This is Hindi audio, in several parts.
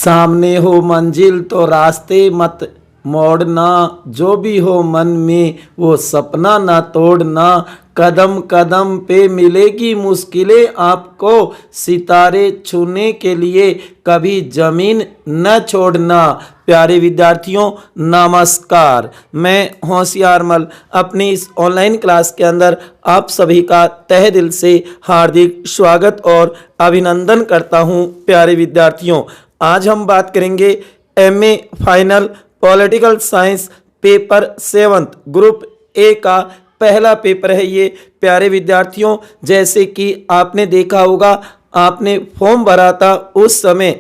सामने हो मंजिल तो रास्ते मत मोड़ना, जो भी हो मन में वो सपना ना तोड़ना। कदम कदम पे मिलेगी मुश्किलें आपको, सितारे छूने के लिए कभी जमीन न छोड़ना। प्यारे विद्यार्थियों नमस्कार, मैं होशियारमल अपनी इस ऑनलाइन क्लास के अंदर आप सभी का तहे दिल से हार्दिक स्वागत और अभिनंदन करता हूं। प्यारे विद्यार्थियों, आज हम बात करेंगे MA final political science paper 7 group A का पहला पेपर है ये। प्यारे विद्यार्थियों, जैसे कि आपने देखा होगा, आपने फॉर्म भरा था उस समय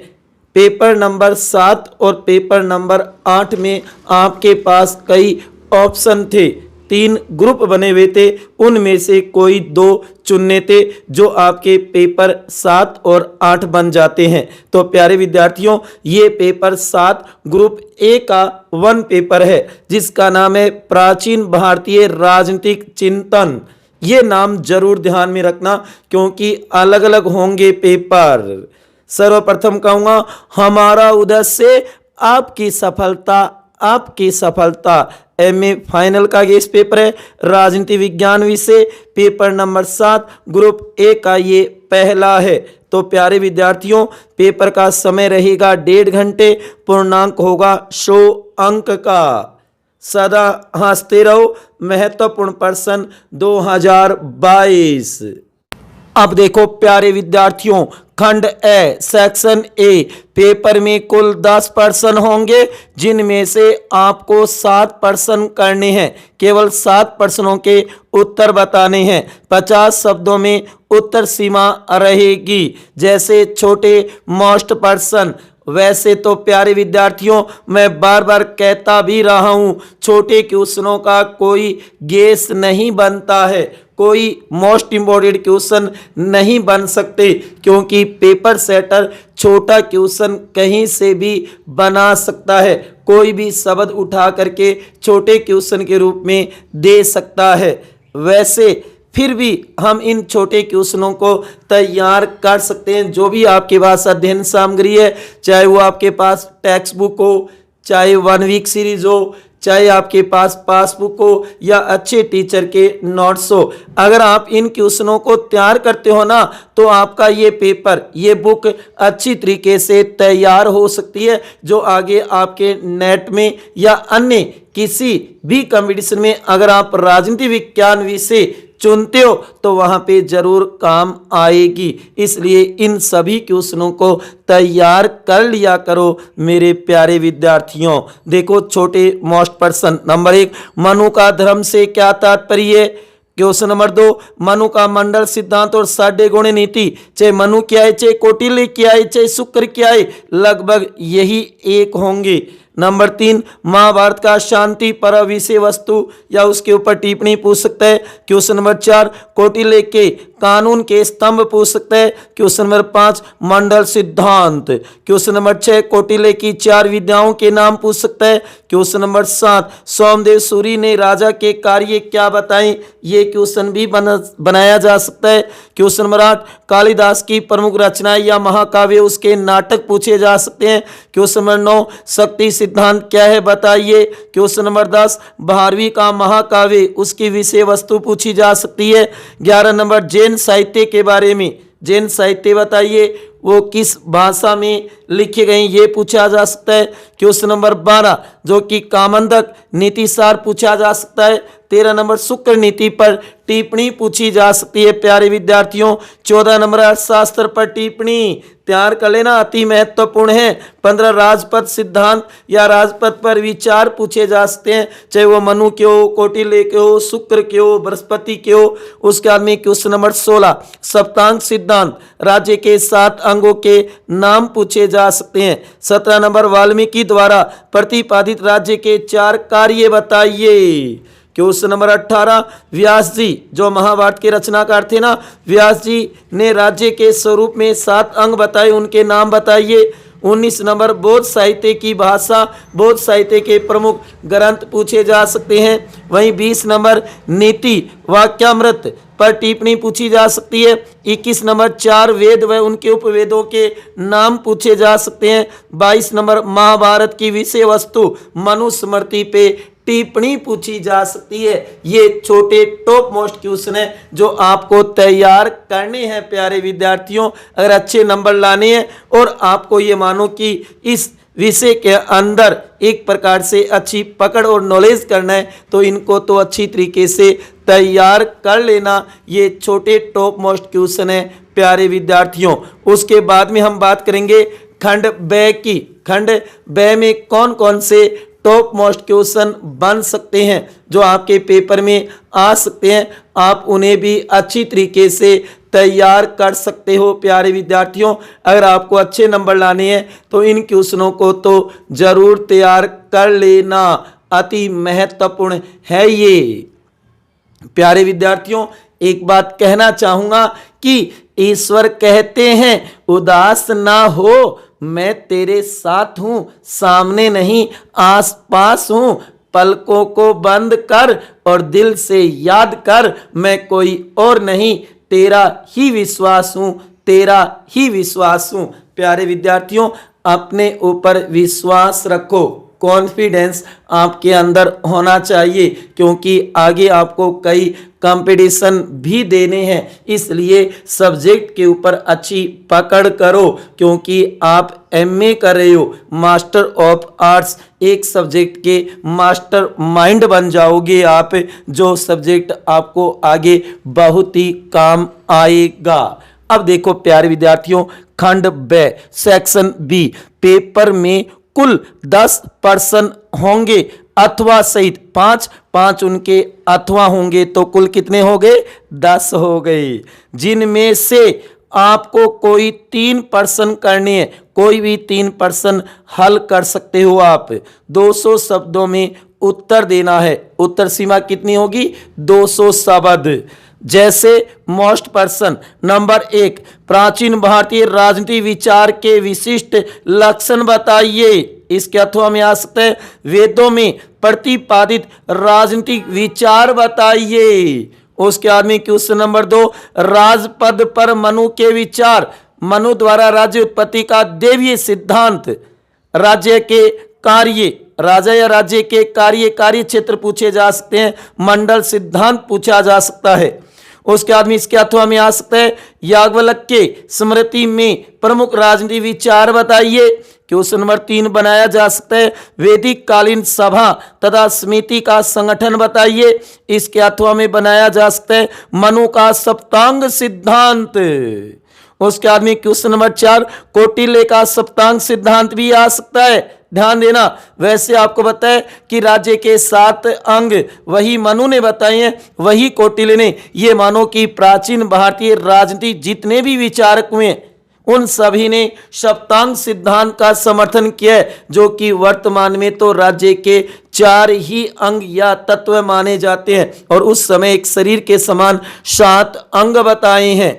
पेपर नंबर 7 और पेपर नंबर 8 में आपके पास कई ऑप्शन थे, 3 ग्रुप बने हुए थे, उनमें से कोई 2 चुनने थे जो आपके पेपर 7 और 8 बन जाते हैं। तो प्यारे विद्यार्थियों, ये पेपर 7 ग्रुप ए का 1 पेपर है जिसका नाम है प्राचीन भारतीय राजनीतिक चिंतन। ये नाम जरूर ध्यान में रखना क्योंकि अलग अलग होंगे पेपर। सर्वप्रथम कहूँगा, हमारा उद्देश्य आपकी सफलता, आपकी सफलता। एमए फाइनल का ये पेपर है, राजनीति विज्ञान विषय, पेपर नंबर 7 ग्रुप ए का ये पहला है। तो प्यारे विद्यार्थियों, पेपर का समय रहेगा 1.5 घंटे, पूर्णांक होगा 100 अंक का। सदा हंसते रहो, महत्वपूर्ण प्रश्न 2022। अब देखो प्यारे विद्यार्थियों, खंड ए सेक्शन ए पेपर में कुल 10 प्रश्न होंगे जिनमें से आपको 7 प्रश्न करने हैं। केवल 7 प्रश्नों के उत्तर बताने हैं। 50 शब्दों में उत्तर सीमा रहेगी। जैसे छोटे मोस्ट प्रश्न, वैसे तो प्यारे विद्यार्थियों मैं बार बार कहता भी रहा हूं, छोटे क्वेश्चनों का कोई गेस नहीं बनता है, कोई मोस्ट इम्पोर्टेंट क्वेश्चन नहीं बन सकते क्योंकि पेपर सेटर छोटा क्वेश्चन कहीं से भी बना सकता है, कोई भी शब्द उठा करके छोटे क्वेश्चन के रूप में दे सकता है। वैसे फिर भी हम इन छोटे क्वेश्चनों को तैयार कर सकते हैं। जो भी आपके पास अध्ययन सामग्री है, चाहे वो आपके पास टेक्स्ट बुक हो, चाहे 1 वीक सीरीज हो, चाहे आपके पास पासबुक हो या अच्छे टीचर के नोट्स हो, अगर आप इन क्वेश्चनों को तैयार करते हो ना तो आपका ये पेपर, ये बुक अच्छी तरीके से तैयार हो सकती है, जो आगे आपके नेट में या अन्य किसी भी कंपटीशन में अगर आप राजनीति विज्ञान विषय चुनते हो तो वहां पे जरूर काम आएगी। इसलिए इन सभी क्वेश्चनों को तैयार कर लिया करो मेरे प्यारे विद्यार्थियों। देखो छोटे मोस्ट प्रश्न। नंबर 1, मनु का धर्म से क्या तात्पर्य? क्वेश्चन नंबर 2, मनु का मंडल सिद्धांत और 60 गुण नीति, चाहे मनु क्या है, चाहे कौटिल्य क्या है, चाहे शुक्र क्या है, लगभग यही एक होंगे। नंबर 3, महाभारत का शांति पर विषय वस्तु या उसके ऊपर टिप्पणी पूछ सकता है। क्वेश्चन नंबर 4, कौटिल्य के कानून के स्तंभ पूछ सकता है। क्वेश्चन नंबर 5, मंडल सिद्धांत। क्वेश्चन नंबर 6, कौटिल्य की 4 विद्याओं के नाम पूछ सकता है। क्वेश्चन नंबर 7, सोमदेव सूरी ने राजा के कार्य क्या बताएं, ये क्वेश्चन भी बनाया जा सकता है। क्वेश्चन नंबर 8, कालिदास की प्रमुख रचनाएं या महाकाव्य, उसके नाटक पूछे जा सकते हैं। क्वेश्चन नंबर 9, शक्ति सिद्धांत क्या है बताइए। क्वेश्चन नंबर 10, भारवी का महाकाव्य, उसकी विषय वस्तु पूछी जा सकती है। 11 नंबर, जैन साहित्य के बारे में, जैन साहित्य बताइए वो किस भाषा में लिखे गए, ये पूछा जा सकता है। क्वेश्चन नंबर 12, जो कि कामंदक नीतिसार पूछा जा सकता है। 13 नंबर, शुक्र नीति पर टिप्पणी पूछी जा सकती है प्यारे विद्यार्थियों। 14 नंबर, अर्थशास्त्र पर टिप्पणी तैयार कर लेना, अति महत्वपूर्ण है। 15, राजपथ सिद्धांत या राजपथ पर विचार पूछे जा सकते हैं, चाहे वो मनु के हो, कौटिल्य के हो, शुक्र के हो, बृहस्पति के हो। उसके बाद में क्वेश्चन नंबर 16, सप्तांग सिद्धांत, राज्य के 7 अंगों के नाम पूछे जा सकते हैं। 17 नंबर, वाल्मीकि द्वारा प्रतिपादित राज्य के 4 कार्य बताइए। क्वेश्चन नंबर 18, व्यास जी जो महाभारत के रचनाकार थे ना, व्यास जी ने राज्य के स्वरूप में 7 अंग बताए, उनके नाम बताइए। 19 नंबर बौद्ध साहित्य की भाषा, बौद्ध साहित्य के प्रमुख ग्रंथ पूछे जा सकते हैं। वहीं 20 नंबर नीति वाक्यामृत पर टिप्पणी पूछी जा सकती है। 21 नंबर 4 वेद व उनके उपवेदों के नाम पूछे जा सकते हैं। 22 नंबर महाभारत की विषय वस्तु मनुस्मृति पे टिप्पणी पूछी जा सकती है। ये छोटे टॉप मोस्ट क्वेश्चन है जो आपको तैयार करने हैं प्यारे विद्यार्थियों, अगर अच्छे नंबर लाने हैं और आपको ये मानो कि इस विषय के अंदर एक प्रकार से अच्छी पकड़ और नॉलेज करना है तो इनको तो अच्छी तरीके से तैयार कर लेना। ये छोटे टॉप मोस्ट क्वेश्चन है प्यारे विद्यार्थियों। उसके बाद में हम बात करेंगे खंड ब की। खंड ब में कौन कौन से टॉप मोस्ट क्वेश्चन बन सकते हैं जो आपके पेपर में आ सकते हैं, आप उन्हें भी अच्छी तरीके से तैयार कर सकते हो प्यारे विद्यार्थियों। अगर आपको अच्छे नंबर लाने हैं तो इन क्वेश्चनों को तो जरूर तैयार कर लेना, अति महत्वपूर्ण है ये। प्यारे विद्यार्थियों, एक बात कहना चाहूंगा कि ईश्वर कहते हैं उदास ना हो, मैं तेरे साथ हूं, सामने नहीं आस पास हूं, पलकों को बंद कर और दिल से याद कर, मैं कोई और नहीं, तेरा ही विश्वास हूं, तेरा ही विश्वास हूं। प्यारे विद्यार्थियों, अपने ऊपर विश्वास रखो, कॉन्फिडेंस आपके अंदर होना चाहिए क्योंकि आगे आपको कई कंपटीशन भी देने हैं, इसलिए सब्जेक्ट के ऊपर अच्छी पकड़ करो क्योंकि आप एमए कर रहे हो, मास्टर ऑफ आर्ट्स, एक सब्जेक्ट के मास्टर माइंड बन जाओगे आप, जो सब्जेक्ट आपको आगे बहुत ही काम आएगा। अब देखो प्यारे विद्यार्थियों, खंड ब सेक्शन बी, पेपर में कुल 10 प्रश्न होंगे अथवा सहित 5 उनके अथवा होंगे तो कुल कितने हो गए? 10 हो गए, जिनमें से आपको कोई 3 प्रश्न करने हैं, कोई भी 3 प्रश्न हल कर सकते हो आप। 200 शब्दों में उत्तर देना है, उत्तर सीमा कितनी होगी? 200 शब्द। जैसे मोस्ट प्रश्न नंबर 1, प्राचीन भारतीय राजनीति विचार के विशिष्ट लक्षण बताइए। इसके अथवा में आ सकते हैं वेदों में प्रतिपादित राजनीतिक विचार बताइए। उसके बाद में क्वेश्चन नंबर 2, राजपद पर मनु के विचार, मनु द्वारा राज्य उत्पत्ति का दैवीय सिद्धांत, राज्य के कार्य, राजा या राज्य के कार्य क्षेत्र पूछे जा सकते हैं, मंडल सिद्धांत पूछा जा सकता है। उसके आदमी इसके अथवा में आ सकते हैं याज्ञवल्क्य के स्मृति में प्रमुख राजनीतिक विचार बताइए। क्वेश्चन नंबर 3 बनाया जा सकता है वैदिक कालीन सभा तथा समिति का संगठन बताइए। इसके अथवा में बनाया जा सकता है मनु का सप्तांग सिद्धांत। उसके आदमी क्वेश्चन नंबर 4, कौटिल्य का सप्तांग सिद्धांत भी आ सकता है। ध्यान देना, वैसे आपको बताए कि राज्य के 7 अंग वही मनु ने बताए हैं, वही कौटिल्य ने। ये मानो कि प्राचीन भारतीय राजनीति जितने भी विचारक हुए उन सभी ने सप्तांग सिद्धांत का समर्थन किया है, जो कि वर्तमान में तो राज्य के 4 ही अंग या तत्व माने जाते हैं और उस समय एक शरीर के समान 7 अंग बताए हैं,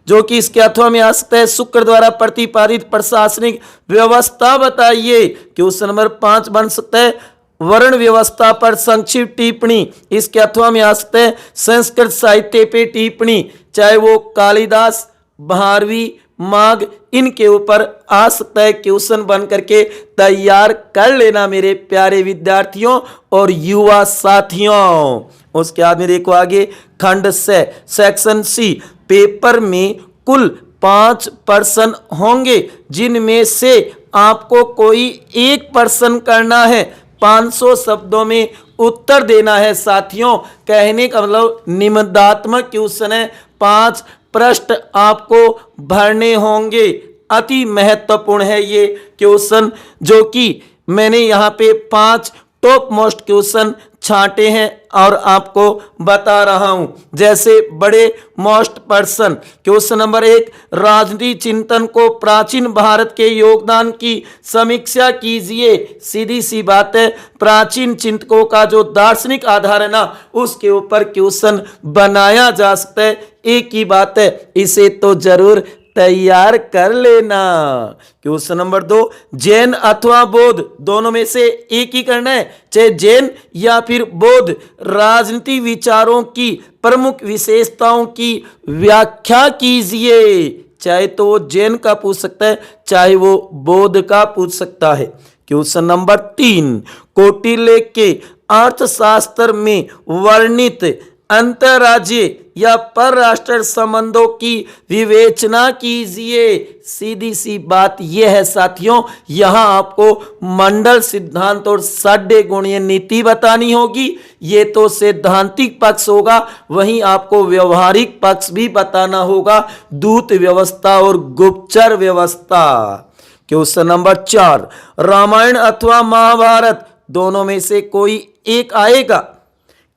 जो कि इसके अथवा में आ सकता है शुक्र द्वारा प्रतिपादित प्रशासनिक व्यवस्था बताइए। क्वेश्चन नंबर 5 बन सकता है वर्ण व्यवस्था पर संक्षिप्त टिप्पणी। इसके अथवा में आ सकता है संस्कृत साहित्य पे टिप्पणी, चाहे वो कालिदास, भारवी, माघ, इनके ऊपर आ सकता है क्वेश्चन बन करके तैयार कर लेना मेरे प्यारे विद्यार्थियों और युवा साथियों। उसके बाद में देखो आगे खंड से सेक्शन सी, पेपर में कुल 5 प्रश्न होंगे जिनमें से आपको कोई एक प्रश्न करना है, 500 शब्दों में उत्तर देना है साथियों। कहने का मतलब निबंधात्मक क्वेश्चन है, 5 प्रश्न आपको भरने होंगे। अति महत्वपूर्ण है ये क्वेश्चन, जो कि मैंने यहाँ पे 5 टॉप मोस्ट क्वेश्चन छांटे हैं और आपको बता रहा हूं। जैसे बड़े मोस्ट प्रश्न, क्वेश्चन नंबर 1, राजनीति चिंतन को प्राचीन भारत के योगदान की समीक्षा कीजिए। सीधी सी बात है, प्राचीन चिंतकों का जो दार्शनिक आधार है ना, उसके ऊपर क्वेश्चन बनाया जा सकता है। एक ही बात है, इसे तो जरूर तैयार कर लेना। क्वेश्चन नंबर 2, जैन अथवा बौद्ध दोनों में से एक ही करना है, चाहे जैन या फिर बौद्ध। राजनीतिक विचारों की प्रमुख विशेषताओं की व्याख्या कीजिए। चाहे तो वो जैन का पूछ सकता है, चाहे वो बौद्ध का पूछ सकता है। क्वेश्चन नंबर 3, कौटिल्य के अर्थशास्त्र में वर्णित अंतर्राज्यीय या परराष्ट्रीय संबंधों की विवेचना कीजिए। सीधी सी बात यह है साथियों, यहां आपको मंडल सिद्धांत और षड्य गुणीय नीति बतानी होगी। ये तो सैद्धांतिक पक्ष होगा, वहीं आपको व्यवहारिक पक्ष भी बताना होगा, दूत व्यवस्था और गुप्तचर व्यवस्था। क्वेश्चन नंबर 4, रामायण अथवा महाभारत दोनों में से कोई एक आएगा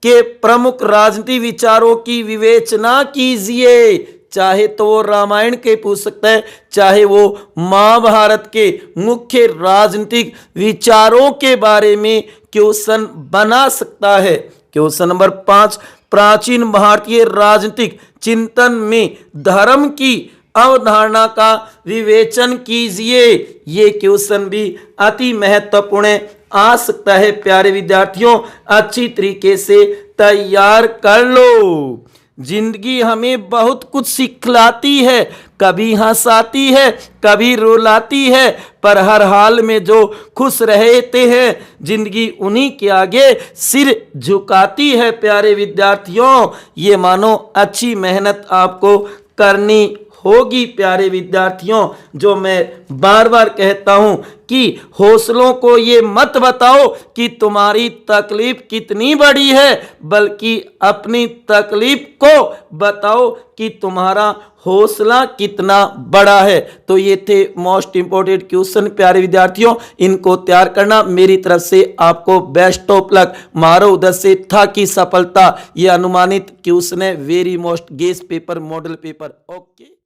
के प्रमुख राजनीतिक विचारों की विवेचना कीजिए। चाहे तो वो रामायण के पूछ सकता है, चाहे वो महाभारत के मुख्य राजनीतिक विचारों के बारे में क्वेश्चन बना सकता है। क्वेश्चन नंबर 5, प्राचीन भारतीय राजनीतिक चिंतन में धर्म की अवधारणा का विवेचन कीजिए। ये क्वेश्चन भी अति महत्वपूर्ण आ सकता है प्यारे विद्यार्थियों, अच्छी तरीके से तैयार कर लो। जिंदगी हमें बहुत कुछ सिखलाती है, कभी हंसाती है, कभी रुलाती है, पर हर हाल में जो खुश रहते हैं जिंदगी उन्हीं के आगे सिर झुकाती है। प्यारे विद्यार्थियों, ये मानो अच्छी मेहनत आपको करनी होगी। प्यारे विद्यार्थियों, जो मैं बार बार कहता हूं कि हौसलों को ये मत बताओ कि तुम्हारी तकलीफ कितनी बड़ी है, बल्कि अपनी तकलीफ को बताओ कि तुम्हारा हौसला कितना बड़ा है। तो ये थे मोस्ट इंपोर्टेंट क्वेश्चन प्यारे विद्यार्थियों, इनको तैयार करना। मेरी तरफ से आपको बेस्ट ऑफ लक। मारो उधर से था की सफलता, ये अनुमानित क्वेश्चन है, very most guess paper, model paper. Okay.